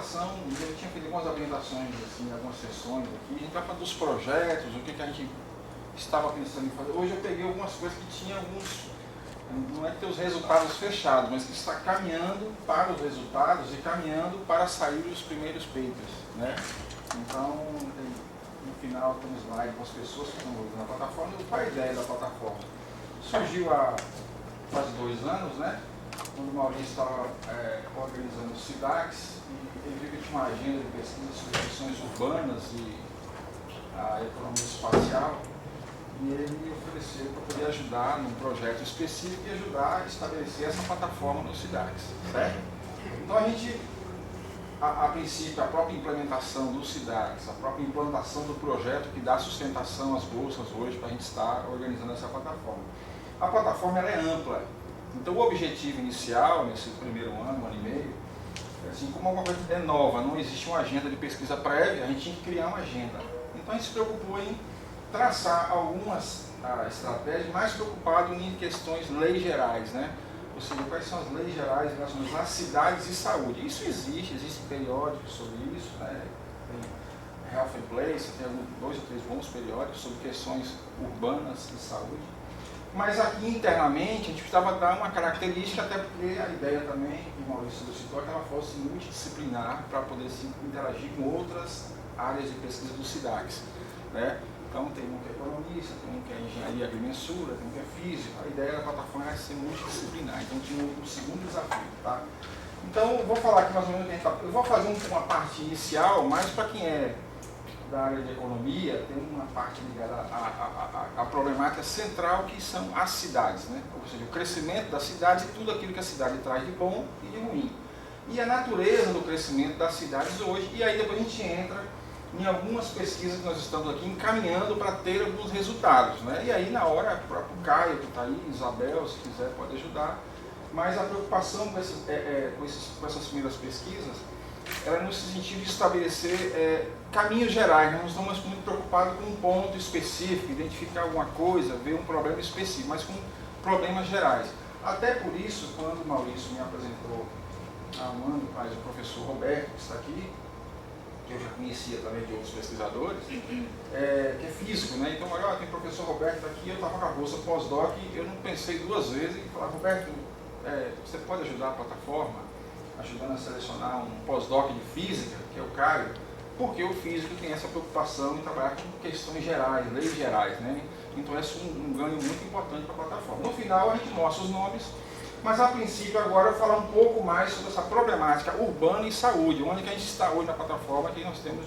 apresentação, eu tinha feito algumas apresentações, assim, algumas sessões aqui, a gente vai falar dos projetos, o que a gente estava pensando em fazer. Hoje eu peguei algumas coisas que tinha alguns, não é que tem os resultados fechados, mas que está caminhando para os resultados e caminhando para sair os primeiros papers, né? Então, no final tem um slide com as pessoas que estão usando a plataforma e qual a ideia da plataforma. Surgiu há quase 2 anos, né? Quando o Maurício estava organizando o SIDAX, e ele viu que tinha uma agenda de pesquisa sobre questões urbanas e a economia espacial, e ele me ofereceu para poder ajudar num projeto específico e ajudar a estabelecer essa plataforma no SIDAX, certo? Então a gente, a princípio, a própria implementação do SIDAX, a própria implantação do projeto que dá sustentação às bolsas hoje para a gente estar organizando essa plataforma. A plataforma ela é ampla. Então o objetivo inicial, nesse primeiro ano, 1 ano e meio, assim, como alguma coisa é nova, não existe uma agenda de pesquisa prévia, a gente tinha que criar uma agenda. Então a gente se preocupou em traçar algumas estratégias, mais preocupado em questões leis gerais, né? Ou seja, quais são as leis gerais relacionadas às cidades e saúde. Isso existem periódicos sobre isso, né? Tem Health and Place, tem 2 ou 3 bons periódicos sobre questões urbanas e saúde. Mas aqui internamente a gente precisava dar uma característica, até porque a ideia também, que o Maurício citou, é que ela fosse multidisciplinar para poder se interagir com outras áreas de pesquisa do SIDAX, né? Então tem um que é economista, tem um que é engenharia agrimensura, tem um que é físico. A ideia da plataforma é ser multidisciplinar, então tinha um segundo desafio, tá? Então eu vou falar aqui mais ou menos o que a gente tá. Eu vou fazer uma parte inicial, mais para quem é da área de economia, tem uma parte ligada à problemática central, que são as cidades, né? Ou seja, o crescimento das cidades e tudo aquilo que a cidade traz de bom e de ruim. E a natureza do crescimento das cidades hoje, e aí depois a gente entra em algumas pesquisas que nós estamos aqui encaminhando para ter alguns resultados, né? E aí na hora, o próprio Caio que está aí, Isabel, se quiser pode ajudar, mas a preocupação com essas primeiras pesquisas era no sentido de estabelecer caminhos gerais. Nós não estamos muito preocupados com um ponto específico, identificar alguma coisa, ver um problema específico, mas com problemas gerais. Até por isso, quando o Maurício me apresentou há 1 ano atrás o professor Roberto, que está aqui, que eu já conhecia também de outros pesquisadores, que é físico, né? Então, olha, tem o professor Roberto aqui, eu estava com a bolsa pós-doc, eu não pensei 2 vezes em falar, Roberto, você pode ajudar a plataforma, ajudando a selecionar um pós-doc de física, que é o Caio, porque o físico tem essa preocupação em trabalhar com questões gerais, leis gerais, né? Então esse é um ganho muito importante para a plataforma. No final a gente mostra os nomes, mas a princípio agora eu vou falar um pouco mais sobre essa problemática urbana e saúde, onde que a gente está hoje na plataforma, que nós temos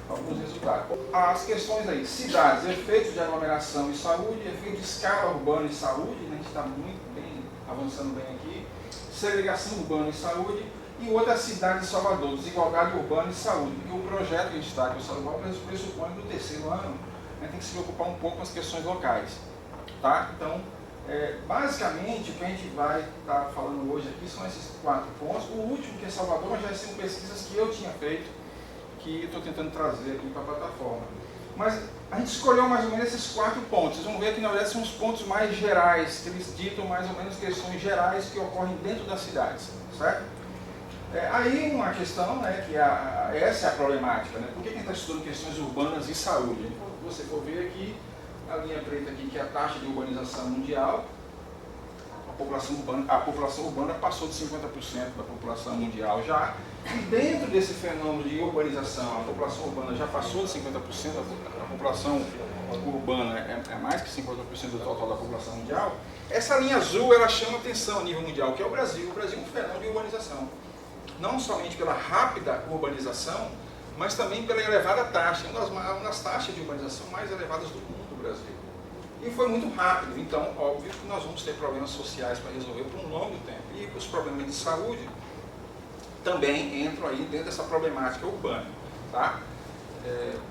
alguns resultados. As questões aí, cidades, efeitos de aglomeração e saúde, efeito de escala urbana e saúde, né? A gente está muito bem, avançando bem aqui, segregação urbana e saúde, e outra cidade de Salvador, desigualdade urbana e saúde, porque o projeto que a gente está aqui, o Salvador, pressupõe que no 3º ano a gente tem que se preocupar um pouco com as questões locais, tá? Então, basicamente, o que a gente vai estar falando hoje aqui são esses 4 pontos. O último, que é Salvador, mas já são pesquisas que eu tinha feito, que eu estou tentando trazer aqui para a plataforma. Mas a gente escolheu mais ou menos esses 4 pontos. Vocês vão ver que, na verdade, são os pontos mais gerais, que eles ditam mais ou menos questões gerais que ocorrem dentro das cidades, certo? Aí uma questão, né, que essa é a problemática, né? Por que a gente está estudando questões urbanas e saúde? Se você for ver aqui, a linha preta aqui, que é a taxa de urbanização mundial, a população urbana passou de 50% da população mundial já, e dentro desse fenômeno de urbanização, a população urbana já passou de 50%, a população urbana é mais que 50% do total da população mundial. Essa linha azul, ela chama atenção a nível mundial, que é o Brasil. O Brasil é um fenômeno de urbanização. Não somente pela rápida urbanização, mas também pela elevada taxa, uma das taxas de urbanização mais elevadas do mundo, o Brasil. E foi muito rápido, então, óbvio que nós vamos ter problemas sociais para resolver por um longo tempo. E os problemas de saúde também entram aí dentro dessa problemática urbana, tá?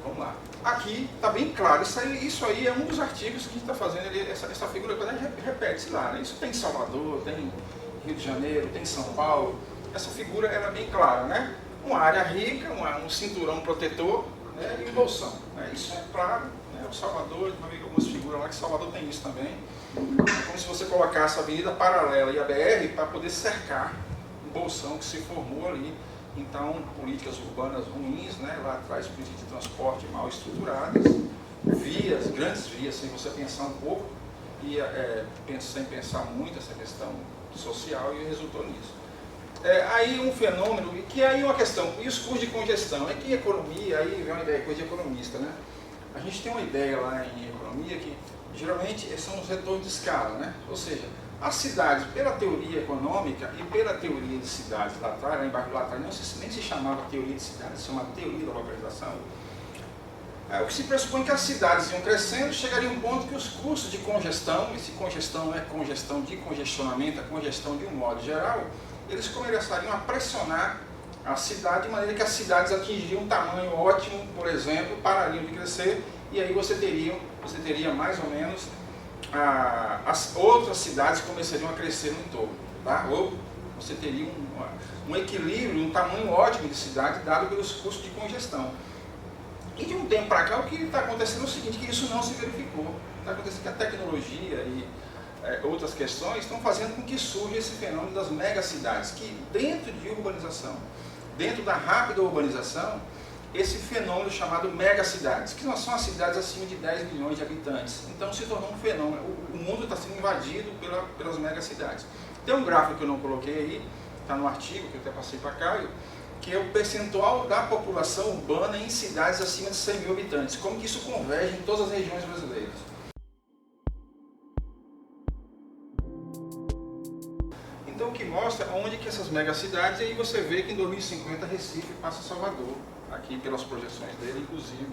Vamos lá. Aqui está bem claro, isso aí é um dos artigos que a gente está fazendo, essa figura quando a gente repete-se lá, né? Isso tem em Salvador, tem Rio de Janeiro, tem em São Paulo. Essa figura era bem clara, né? Uma área rica, um cinturão protetor, né? E um bolsão, né? Isso é claro, né? O Salvador, vai ver algumas figuras lá que Salvador tem isso também. É como se você colocasse a avenida paralela e a BR para poder cercar um bolsão que se formou ali então políticas urbanas ruins, né? Lá atrás políticas de transporte mal estruturadas, vias, grandes vias, sem você pensar um pouco, e sem pensar muito essa questão social, e resultou nisso. Aí um fenômeno, que aí uma questão, e os custos de congestão, é que em economia, aí vem uma ideia, coisa de economista, né? A gente tem uma ideia lá em economia que geralmente são os retornos de escala, né? Ou seja, as cidades, pela teoria econômica e pela teoria de cidades lá atrás, lá embaixo lá atrás, nem se chamava teoria de cidades, se chamava teoria da localização. O que se pressupõe que as cidades iam crescendo, chegaria um ponto que os custos de congestão, e se congestão não é congestão de congestionamento, é congestão de um modo geral, eles começariam a pressionar a cidade de maneira que as cidades atingiriam um tamanho ótimo, por exemplo, parariam de crescer, e aí você teria mais ou menos as outras cidades começariam a crescer no entorno, tá? Ou você teria um equilíbrio, um tamanho ótimo de cidade dado pelos custos de congestão. E de um tempo para cá o que está acontecendo é o seguinte, que isso não se verificou. Está acontecendo que a tecnologia e outras questões estão fazendo com que surja esse fenômeno das megacidades, que dentro de urbanização, dentro da rápida urbanização, esse fenômeno chamado megacidades, que não são as cidades acima de 10 milhões de habitantes. Então se tornou um fenômeno, o mundo está sendo invadido pelas megacidades. Tem um gráfico que eu não coloquei aí, está no artigo que eu até passei para Caio, que é o percentual da população urbana em cidades acima de 100 mil habitantes, como que isso converge em todas as regiões brasileiras. Então o que mostra onde que essas megacidades, e aí você vê que em 2050 Recife passa Salvador, aqui pelas projeções dele, inclusive,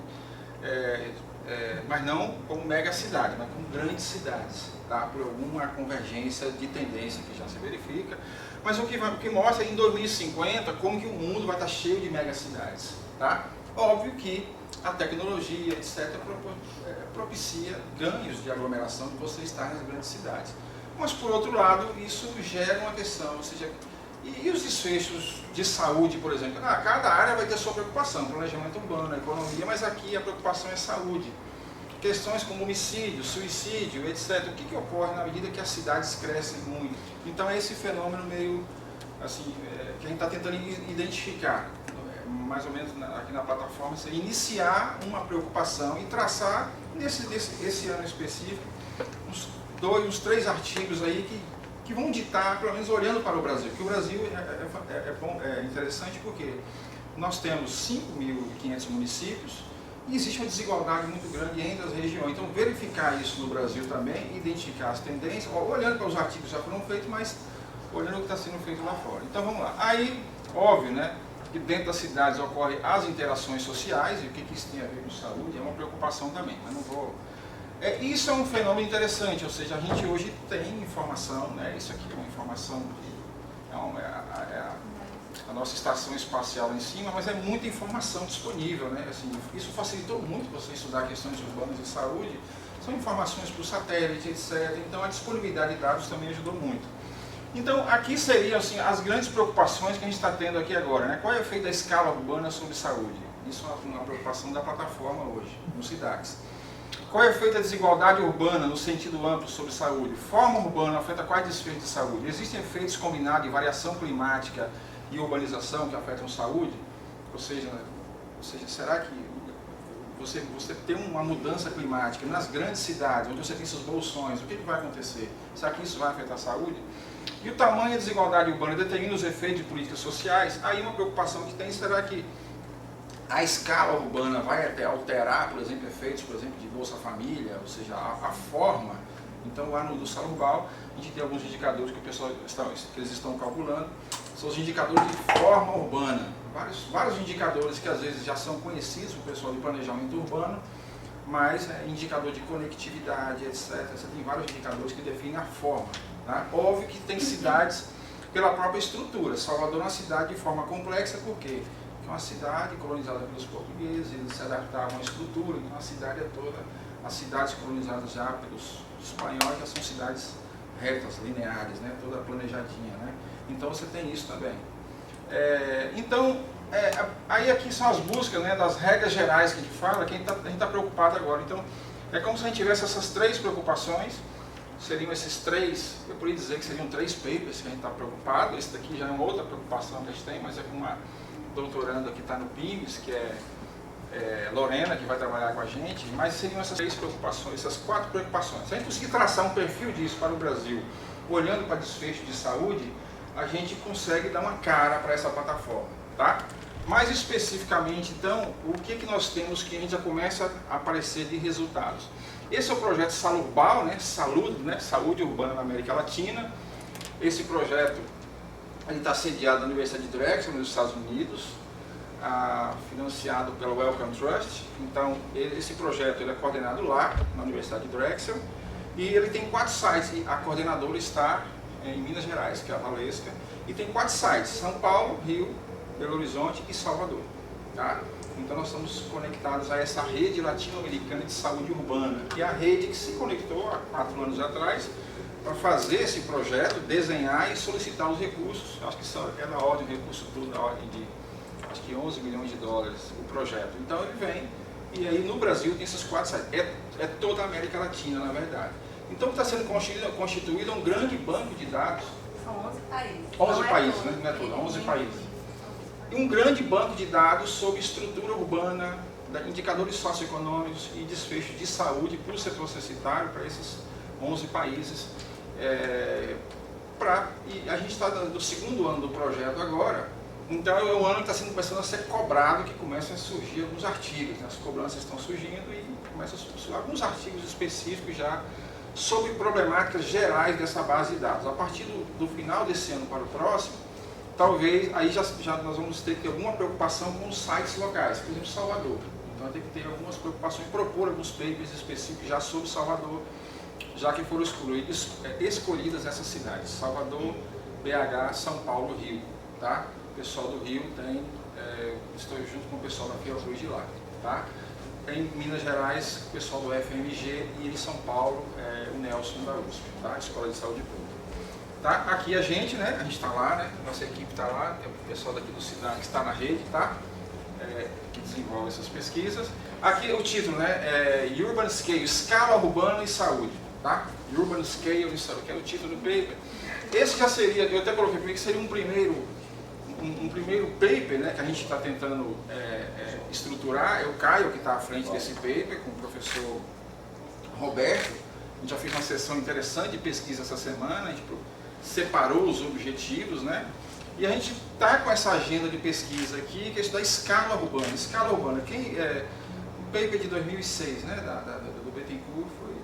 mas não como megacidade, mas como grandes cidades, tá? Por alguma convergência de tendência que já se verifica. Mas o que mostra em 2050 como que o mundo vai estar cheio de megacidades, tá? Óbvio que a tecnologia, etc., propicia ganhos de aglomeração de você estar nas grandes cidades. Mas, por outro lado, isso gera uma questão, ou seja, e os desfechos de saúde, por exemplo? Cada área vai ter sua preocupação, planejamento urbano, economia, mas aqui a preocupação é saúde. Questões como homicídio, suicídio, etc. O que ocorre na medida que as cidades crescem muito? Então é esse fenômeno meio, assim, que a gente está tentando identificar, mais ou menos aqui na plataforma, é iniciar uma preocupação e traçar, esse ano específico, uns 3 artigos aí que vão ditar, pelo menos olhando para o Brasil, que o Brasil é interessante porque nós temos 5.500 municípios e existe uma desigualdade muito grande entre as regiões. Então verificar isso no Brasil também, identificar as tendências, olhando para os artigos que já foram feitos, mas olhando o que está sendo feito lá fora. Então vamos lá. Aí, óbvio, né, que dentro das cidades ocorrem as interações sociais, e o que isso tem a ver com saúde é uma preocupação também, mas não vou... Isso é um fenômeno interessante, ou seja, a gente hoje tem informação, né? Isso aqui é uma informação, a nossa estação espacial lá em cima, mas é muita informação disponível, né? Assim, isso facilitou muito você estudar questões urbanas e saúde, são informações por satélite, etc. Então a disponibilidade de dados também ajudou muito. Então aqui seriam assim, as grandes preocupações que a gente está tendo aqui agora, né? Qual é o efeito da escala urbana sobre saúde? Isso é uma preocupação da plataforma hoje, no SIDAX. Qual é o efeito da desigualdade urbana no sentido amplo sobre saúde? Forma urbana afeta quais desfechos de saúde? Existem efeitos combinados de variação climática e urbanização que afetam saúde? Ou seja, será que você tem uma mudança climática nas grandes cidades, onde você tem seus bolsões, o que vai acontecer? Será que isso vai afetar a saúde? E o tamanho da desigualdade urbana determina os efeitos de políticas sociais? Aí uma preocupação que tem, será que a escala urbana vai até alterar, por exemplo, efeitos, por exemplo, de Bolsa Família, ou seja, a forma. Então lá no Salumbal, a gente tem alguns indicadores que eles estão calculando, são os indicadores de forma urbana. Vários indicadores que às vezes já são conhecidos para o pessoal de planejamento urbano, mas indicador de conectividade, etc. Você tem vários indicadores que definem a forma. Tá? Óbvio que tem cidades pela própria estrutura. Salvador é uma cidade de forma complexa, por quê? Porque é uma cidade colonizada pelos portugueses, eles se adaptavam à estrutura, então a cidade é toda, as cidades colonizadas já pelos espanhóis já são cidades retas, lineares, né? Toda planejadinha, né? Então você tem isso também. Aí aqui são as buscas, né, das regras gerais que a gente fala, que a gente está preocupado agora. Então é como se a gente tivesse essas 3 preocupações, seriam esses 3, eu poderia dizer que seriam 3 papers que a gente está preocupado. Esse daqui já é uma outra preocupação que a gente tem, mas é com doutoranda que está no PIMS, que é Lorena, que vai trabalhar com a gente, mas seriam essas 3 preocupações, essas 4 preocupações. Se a gente conseguir traçar um perfil disso para o Brasil, olhando para desfecho de saúde, a gente consegue dar uma cara para essa plataforma, tá? Mais especificamente, então, o que nós temos que a gente já começa a aparecer de resultados? Esse é o projeto Salurbal, né? Saúde Urbana na América Latina. Esse projeto está sediado na Universidade de Drexel, nos Estados Unidos, financiado pela Wellcome Trust. Então, esse projeto ele é coordenado lá, na Universidade de Drexel, e ele tem 4 sites, e a coordenadora está em Minas Gerais, que é a Valesca, e tem 4 sites, São Paulo, Rio, Belo Horizonte e Salvador. Tá? Então nós estamos conectados a essa rede latino-americana de saúde urbana, que é a rede que se conectou há 4 anos atrás para fazer esse projeto, desenhar e solicitar os recursos. Acho que é na ordem, o recurso todo na ordem de acho que 11 milhões de dólares o projeto. Então ele vem, e aí no Brasil tem esses 4 sites. É toda a América Latina, na verdade. Então está sendo constituído um grande banco de dados. São 11 países. 11 países, né? Não é todo, 11 países. E um grande banco de dados sobre estrutura urbana, indicadores socioeconômicos e desfecho de saúde para o setor censitário, para esses 11 países. E a gente está no 2º ano do projeto agora, então é um ano que está sendo começando a ser cobrado, que começam a surgir alguns artigos, né? As cobranças estão surgindo e começam a surgir alguns artigos específicos já sobre problemáticas gerais dessa base de dados. A partir do final desse ano para o próximo, talvez aí já nós vamos ter que ter alguma preocupação com os sites locais, por exemplo, Salvador. Então tem que ter algumas preocupações, propor alguns papers específicos já sobre Salvador, já que foram escolhidas essas cidades, Salvador, BH, São Paulo, Rio. Tá? O pessoal do Rio estou junto com o pessoal da Fiocruz de lá. Tá? Em Minas Gerais, o pessoal do FMG, e em São Paulo, o Nelson da USP, tá? Escola de Saúde Pública. Tá? Aqui a gente está lá, né? Nossa equipe está lá, tem o pessoal daqui do SIDAC que está na rede, tá? Que desenvolve essas pesquisas. Aqui o título, né? Urban Scale, escala urbana e saúde, tá? Urban Scale e saúde, que é o título do paper. Esse já seria, eu até coloquei que seria um primeiro paper, né, que a gente está tentando estruturar. É o Caio que está à frente desse paper, com o professor Roberto. A gente já fez uma sessão interessante de pesquisa essa semana, a gente separou os objetivos, né? E a gente está com essa agenda de pesquisa aqui, que é isso da escala urbana. Escala urbana, o paper de 2006, né, do Bettencourt, foi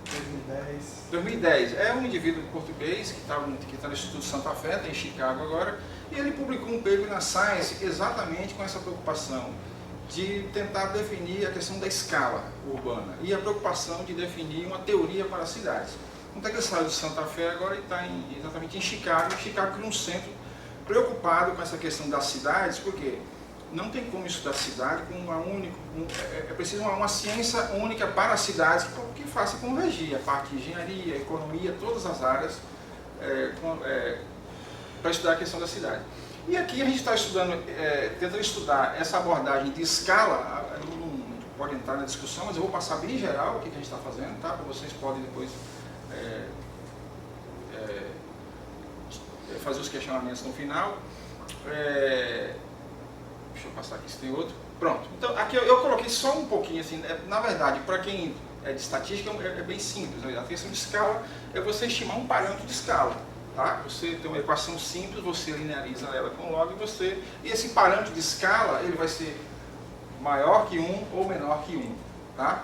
2010. É um indivíduo português que está no Instituto Santa Fé, está em Chicago agora, e ele publicou um paper na Science exatamente com essa preocupação de tentar definir a questão da escala urbana e a preocupação de definir uma teoria para as cidades. Então ele saiu de Santa Fé agora e está exatamente em Chicago. Chicago criou um centro preocupado com essa questão das cidades, porque não tem como estudar cidade com uma única... É preciso uma ciência única para as cidades que faça convergir a parte de engenharia, economia, todas as áreas para estudar a questão da cidade. E aqui a gente está estudando, tentando estudar essa abordagem de escala. Não pode entrar na discussão, mas eu vou passar bem geral o que a gente está fazendo, tá? Vocês podem depois fazer os questionamentos no final. Deixa eu passar aqui se tem outro. Pronto. Então aqui eu coloquei só um pouquinho assim. Na verdade, para quem é de estatística é bem simples. Né? A questão de escala é você estimar um parâmetro de escala. Tá? Você tem uma equação simples, você lineariza ela com log e esse parâmetro de escala ele vai ser maior que 1 ou menor que 1. Tá?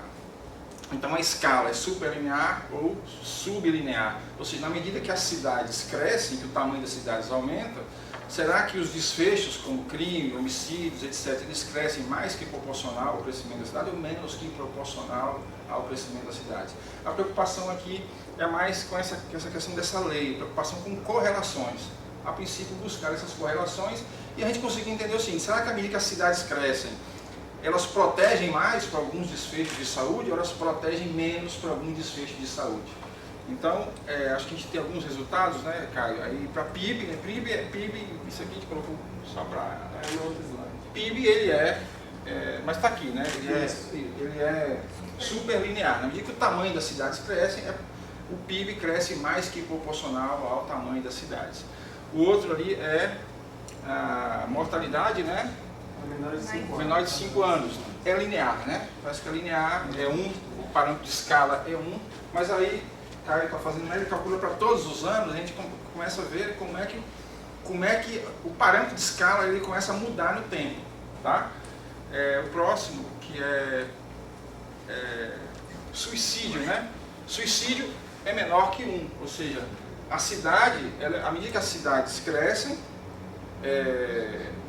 Então a escala é superlinear ou sublinear. Ou seja, na medida que as cidades crescem, que o tamanho das cidades aumenta, será que os desfechos, como crime, homicídios, etc., eles crescem mais que proporcional ao crescimento da cidade ou menos que proporcional ao crescimento da cidade? A preocupação aqui é mais com essa questão dessa lei, preocupação com correlações. A princípio, buscar essas correlações e a gente conseguir entender o seguinte: será que à medida que as cidades crescem, elas protegem mais para alguns desfechos de saúde ou elas protegem menos para algum desfecho de saúde? Então, acho que a gente tem alguns resultados, né, Caio? Aí para PIB, né? PIB, isso aqui a gente colocou só para... PIB, ele mas está aqui, né? Ele é superlinear. Na medida que o tamanho das cidades cresce, o PIB cresce mais que proporcional ao tamanho das cidades. O outro ali é a mortalidade, né? Menor de 5 anos. É linear, né? Parece que é linear, é 1, o parâmetro de escala é 1, mas aí Caio está fazendo, ele calcula para todos os anos, a gente começa a ver como é que o parâmetro de escala ele começa a mudar no tempo, tá? O próximo, que é suicídio, né? Suicídio é menor que 1, ou seja, a cidade, à medida que as cidades crescem,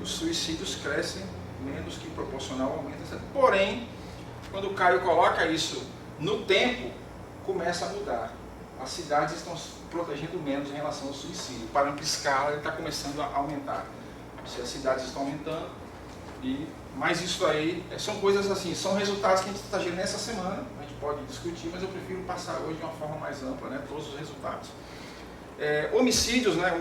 os suicídios crescem menos que proporcional ao aumento. Porém, quando o Caio coloca isso no tempo, começa a mudar. As cidades estão se protegendo menos em relação ao suicídio. O parâmetro de escala está começando a aumentar. Se as cidades estão aumentando, mas isso aí são coisas assim, são resultados que a gente está gerando nessa semana. A gente pode discutir, mas eu prefiro passar hoje de uma forma mais ampla, né, todos os resultados. Homicídios, né,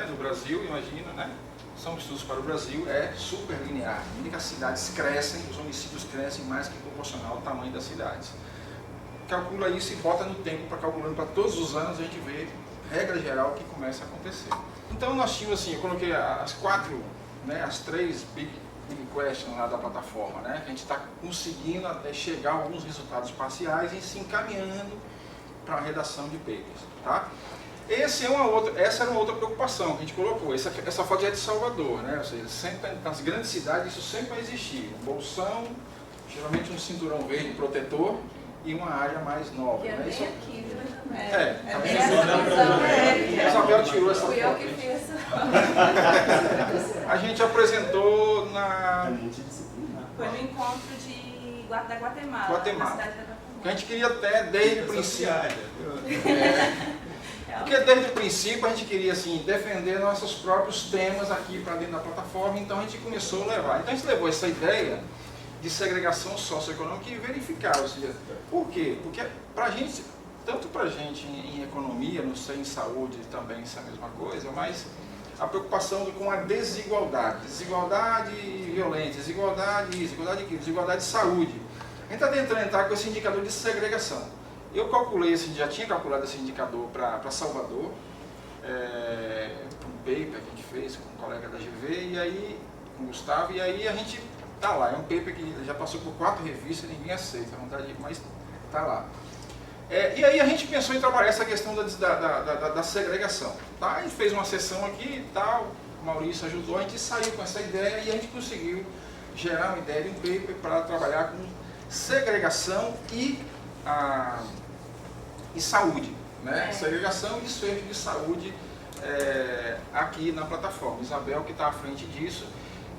no Brasil, imagina, né? São estudos para o Brasil, é super linear. À medida que as cidades crescem, os homicídios crescem mais que proporcional ao tamanho das cidades. Calcula isso e bota no tempo para calculando para todos os anos, a gente vê, regra geral, que começa a acontecer. Então nós tínhamos assim, eu coloquei as 4, né, as 3 big questions lá da plataforma, né? A gente está conseguindo até chegar a alguns resultados parciais e se encaminhando para a redação de papers, tá? Essa era uma outra preocupação que a gente colocou. Essa foto já é de Salvador, né? Ou seja, sempre, nas grandes cidades isso sempre vai existir. Um bolsão, geralmente um cinturão verde protetor e uma área mais nova. E é né? bem Isso, aqui, viu? Isabel tirou essa foto. Fui eu que fiz. A gente apresentou na... Foi no encontro da Guatemala. Na cidade da Guatemala. A gente queria até, desde o princípio... Porque desde o princípio a gente queria assim, defender nossos próprios temas aqui para dentro da plataforma, então a gente começou a levar. Então a gente levou essa ideia de segregação socioeconômica e verificar, ou seja, por quê? Porque pra gente, tanto para a gente em economia, não sei, em saúde também isso é a mesma coisa, mas a preocupação com a desigualdade violenta, desigualdade de saúde. A gente está tentando entrar com esse indicador de segregação. Eu calculei, já tinha calculado esse indicador para Salvador, um paper que a gente fez com um colega da GV, e aí, com o Gustavo, e aí a gente está lá. É um paper que já passou por 4 revistas e ninguém aceita, mas está lá. E aí a gente pensou em trabalhar essa questão da segregação. Tá? A gente fez uma sessão aqui e tal, o Maurício ajudou, a gente saiu com essa ideia e a gente conseguiu gerar uma ideia de um paper para trabalhar com segregação e saúde, né? Segregação e desfecho de saúde aqui na plataforma. Isabel que está à frente disso.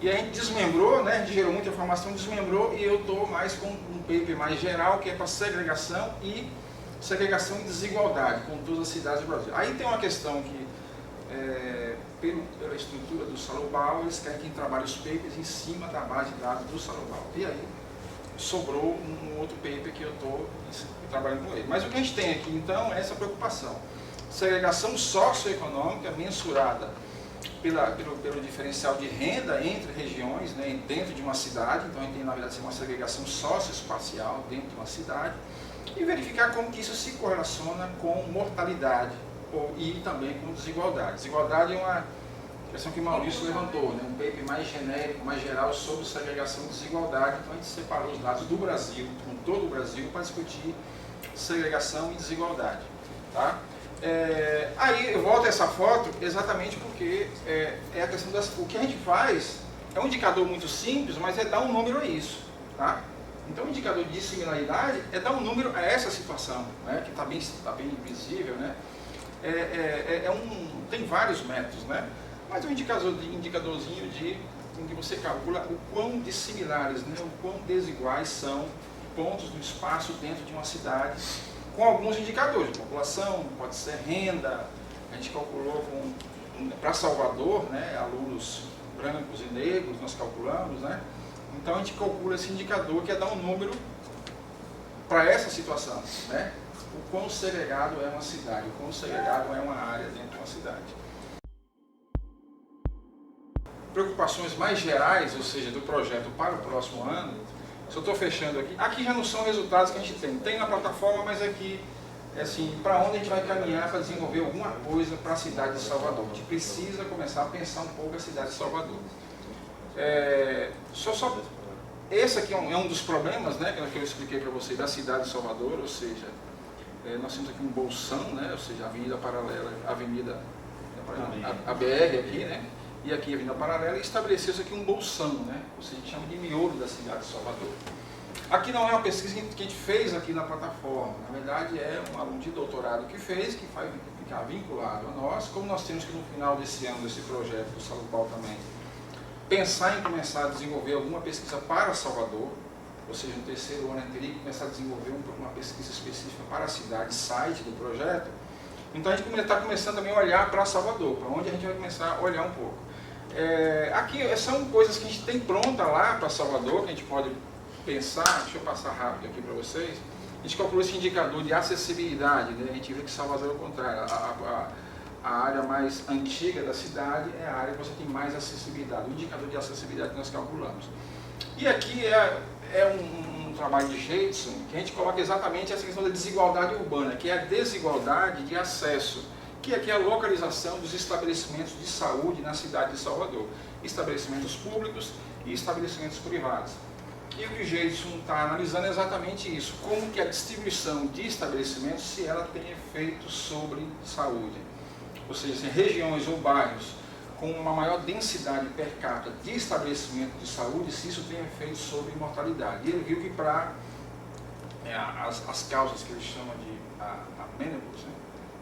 E a gente desmembrou, né? A gente gerou muita informação, desmembrou, e eu estou mais com um paper mais geral, que é para segregação e desigualdade, com todas as cidades do Brasil. Aí tem uma questão que, pela estrutura do Salobal, eles querem que a gente trabalhe os papers em cima da base de dados do Salobal. E aí sobrou um outro paper que eu estou trabalhando com ele. Mas o que a gente tem aqui, então, é essa preocupação. Segregação socioeconômica mensurada pelo diferencial de renda entre regiões, né, dentro de uma cidade. Então, a gente tem, na verdade, uma segregação socioespacial dentro de uma cidade. E verificar como que isso se correlaciona com mortalidade e também com desigualdade. Desigualdade é uma questão que o Maurício levantou, né? Um paper mais genérico, mais geral sobre segregação e desigualdade. Então a gente separou os dados do Brasil, com todo o Brasil, para discutir segregação e desigualdade. Tá? Aí eu volto a essa foto exatamente porque é a questão o que a gente faz é um indicador muito simples, mas é dar um número a isso. Tá? Então o indicador de similaridade é dar um número a essa situação, né? Que está bem visível. Né? Tem vários métodos, né? Mas é um indicadorzinho em que você calcula o quão dissimilares, né, o quão desiguais são pontos do espaço dentro de uma cidade, com alguns indicadores, população, pode ser renda. A gente calculou para Salvador, né, alunos brancos e negros, nós calculamos, né? Então a gente calcula esse indicador que é dar um número para essa situação, né? O quão segregado é uma cidade, o quão segregado é uma área dentro de uma cidade. Preocupações mais gerais, ou seja, do projeto para o próximo ano, só estou fechando aqui. Aqui já não são resultados que a gente tem. Tem na plataforma, mas aqui, assim, para onde a gente vai caminhar para desenvolver alguma coisa para a cidade de Salvador. A gente precisa começar a pensar um pouco a cidade de Salvador. Esse aqui é um dos problemas, né, que eu expliquei para vocês da cidade de Salvador, ou seja, nós temos aqui um bolsão, né, ou seja, a avenida paralela, a BR aqui, né, e aqui a avenida paralela, e estabeleceu-se aqui um bolsão, né, ou seja, a gente chama de miolo da cidade de Salvador. Aqui não é uma pesquisa que a gente fez aqui na plataforma, na verdade é um aluno de doutorado que fez, que vai ficar vinculado a nós, como nós temos que no final desse ano, desse projeto do Salubal também, pensar em começar a desenvolver alguma pesquisa para Salvador, ou seja, no terceiro ano eu teria que começar a desenvolver uma pesquisa específica para a cidade, site do projeto. Então a gente está começando também a olhar para Salvador, para onde a gente vai começar a olhar um pouco. Aqui são coisas que a gente tem pronta lá para Salvador, que a gente pode pensar, deixa eu passar rápido aqui para vocês. A gente calculou esse indicador de acessibilidade, né? A gente vê que Salvador é o contrário. A área mais antiga da cidade é a área que você tem mais acessibilidade, o indicador de acessibilidade que nós calculamos. E aqui é um trabalho de Jadson, que a gente coloca exatamente essa questão da desigualdade urbana, que é a desigualdade de acesso, que aqui é a localização dos estabelecimentos de saúde na cidade de Salvador, estabelecimentos públicos e estabelecimentos privados. E o que o Jadson está analisando é exatamente isso, como que a distribuição de estabelecimentos, se ela tem efeito sobre saúde. Ou seja, assim, regiões ou bairros com uma maior densidade per capita de estabelecimento de saúde, se isso tem efeito sobre mortalidade. E ele viu que para as causas que ele chama de amenables, né,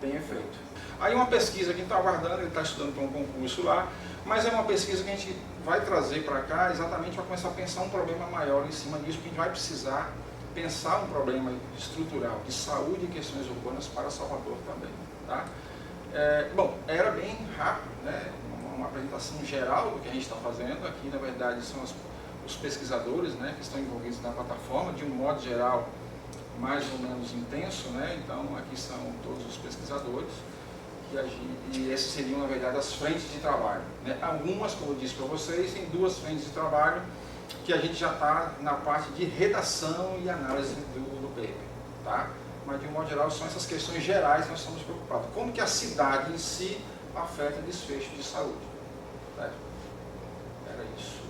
tem efeito. Aí uma pesquisa que a gente está aguardando, ele está estudando para um concurso lá, mas é uma pesquisa que a gente vai trazer para cá exatamente para começar a pensar um problema maior em cima disso, que a gente vai precisar pensar um problema estrutural de saúde e questões urbanas para Salvador também. Tá? Bom, era bem rápido, né? Uma apresentação geral do que a gente está fazendo. Aqui, na verdade, são os pesquisadores, né, que estão envolvidos na plataforma, de um modo geral, mais ou menos intenso, né? Então, aqui são todos os pesquisadores, e essas seriam, na verdade, as frentes de trabalho. Né? Algumas, como eu disse para vocês, tem duas frentes de trabalho, que a gente já está na parte de redação e análise do paper. Tá? Mas de um modo geral são essas questões gerais que nós estamos preocupados. Como que a cidade em si afeta o desfecho de saúde. Certo? Era isso.